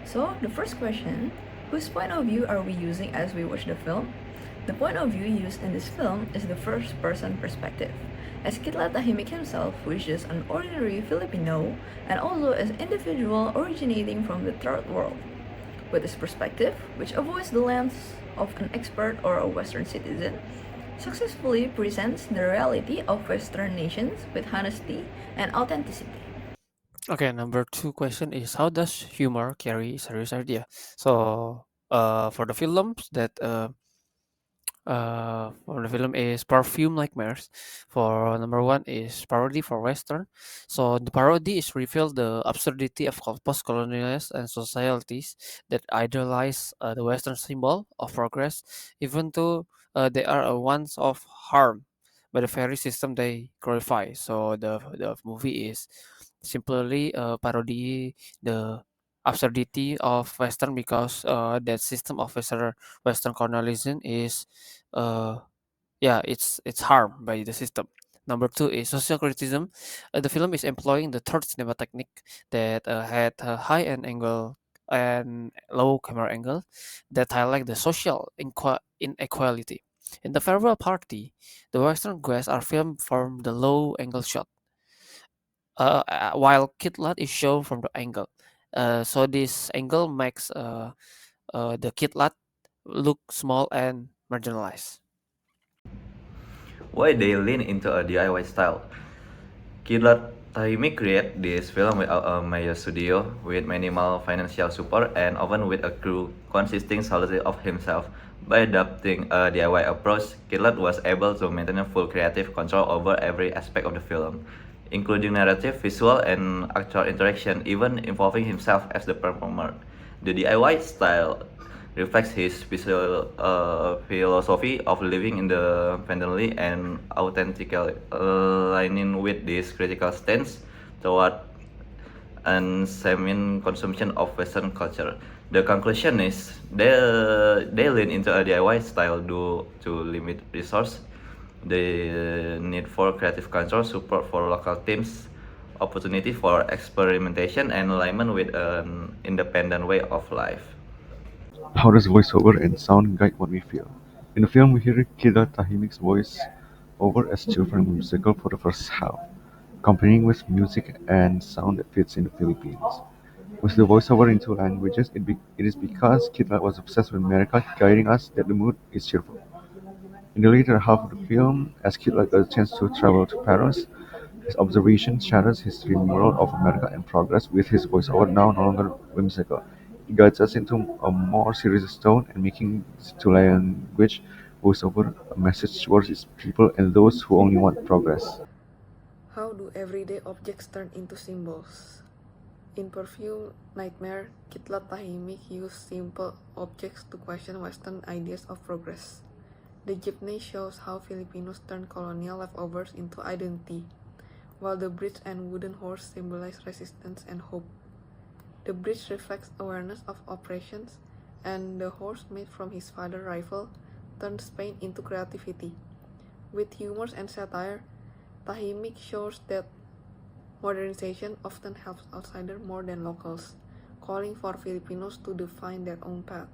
So, the first question, whose point of view are we using as we watch the film? The point of view used in this film is the first person perspective, as Kidlat Tahimik himself, who is just an ordinary Filipino and also an individual originating from the third world. With his perspective, which avoids the lens of an expert or a Western citizen, successfully presents the reality of Western nations with honesty and authenticity. Okay, number two question is how does humor carry serious idea? So, for the films that for the film is Perfume Nightmares. For number one is parody for Western. So the parody is reveal the absurdity of post-colonialists and societies that idolize the Western symbol of progress, even though they are ones of harm by the very system they glorify. So the movie is simply parody the absurdity of Western because that system of Western colonialism is uh yeah it's harmed by the system. Number two is social criticism. The film is employing the third cinema technique that had a high end angle and low camera angle that highlight the social inequality. In the farewell party, the western guests are filmed from the low angle shot, while Kidlat is shown from the angle. So this angle makes the Kidlat look small and marginalized. Why they lean into a DIY style? Kidlat Tahimik created this film without a major studio, with minimal financial support, and often with a crew consisting solely of himself. By adopting a DIY approach, Kidlat was able to maintain full creative control over every aspect of the film, including narrative, visual, and actor interaction, even involving himself as the performer. The DIY style reflects his visual philosophy of living independently and authentically, aligning with this critical stance toward unsemian consumption of Western culture. The conclusion is they lean into a DIY style due to limit resource, the need for creative control, support for local teams, opportunity for experimentation, and alignment with an independent way of life. How does voiceover and sound guide what we feel? In the film, we hear Kidlat Tahimik's voice over as cheerful and musical for the first half, accompanying with music and sound that fits in the Philippines. With the voiceover into languages, it is because Kidlat was obsessed with America, guiding us that the mood is cheerful. In the later half of the film, as Kidlat gets a chance to travel to Paris, his observation shatters his dream world of America and progress with his voiceover now no longer whimsical. He guides us into a more serious tone and making to language voiceover a message towards its people and those who only want progress. How do everyday objects turn into symbols? In Perfume Nightmare, Kitlat Tahimik used simple objects to question Western ideas of progress. The jeepney shows how Filipinos turn colonial leftovers into identity, while the bridge and wooden horse symbolize resistance and hope. The bridge reflects awareness of oppressions, and the horse made from his father's rifle turns pain into creativity. With humor and satire, Tahimik shows that modernization often helps outsiders more than locals, calling for Filipinos to define their own path.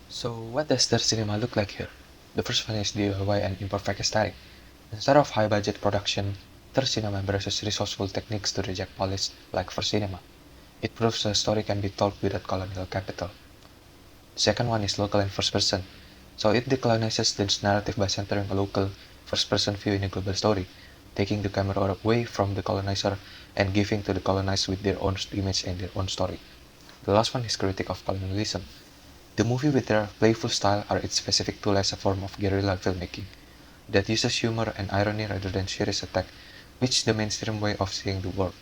So what does their cinema look like here? The first one is DIY and imperfect aesthetic. Instead of high-budget production, their cinema embraces resourceful techniques to reject polish like for cinema. It proves a story can be told without colonial capital. The second one is local and first person. So it decolonizes the narrative by centering a local first person view in a global story, taking the camera away from the colonizer and giving to the colonized with their own image and their own story. The last one is critique of colonialism. The movie with their playful style are its specific tool as a form of guerrilla filmmaking that uses humor and irony rather than serious attack, which is the mainstream way of seeing the world.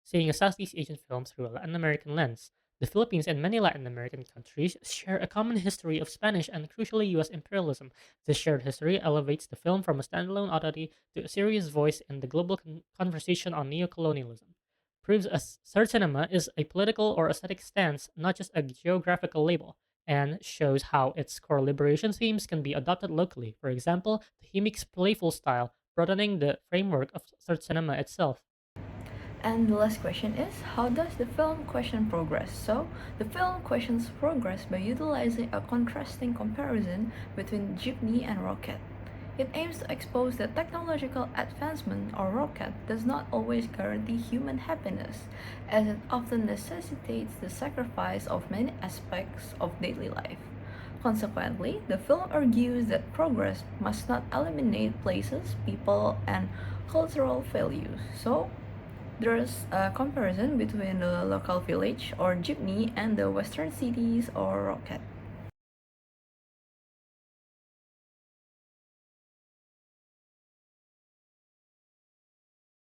Seeing a Southeast Asian film through a Latin American lens, the Philippines and many Latin American countries share a common history of Spanish and crucially US imperialism. This shared history elevates the film from a standalone oddity to a serious voice in the global conversation on neocolonialism. Proves third cinema is a political or aesthetic stance, not just a geographical label, and shows how its core liberation themes can be adopted locally. For example, the Himik's playful style, broadening the framework of third cinema itself. And the last question is, how does the film question progress? So, the film questions progress by utilizing a contrasting comparison between jeepney and rocket. It aims to expose that technological advancement or rocket does not always guarantee human happiness, as it often necessitates the sacrifice of many aspects of daily life. Consequently, the film argues that progress must not eliminate places, people, and cultural values. So, there's a comparison between the local village or jeepney and the western cities or rocket.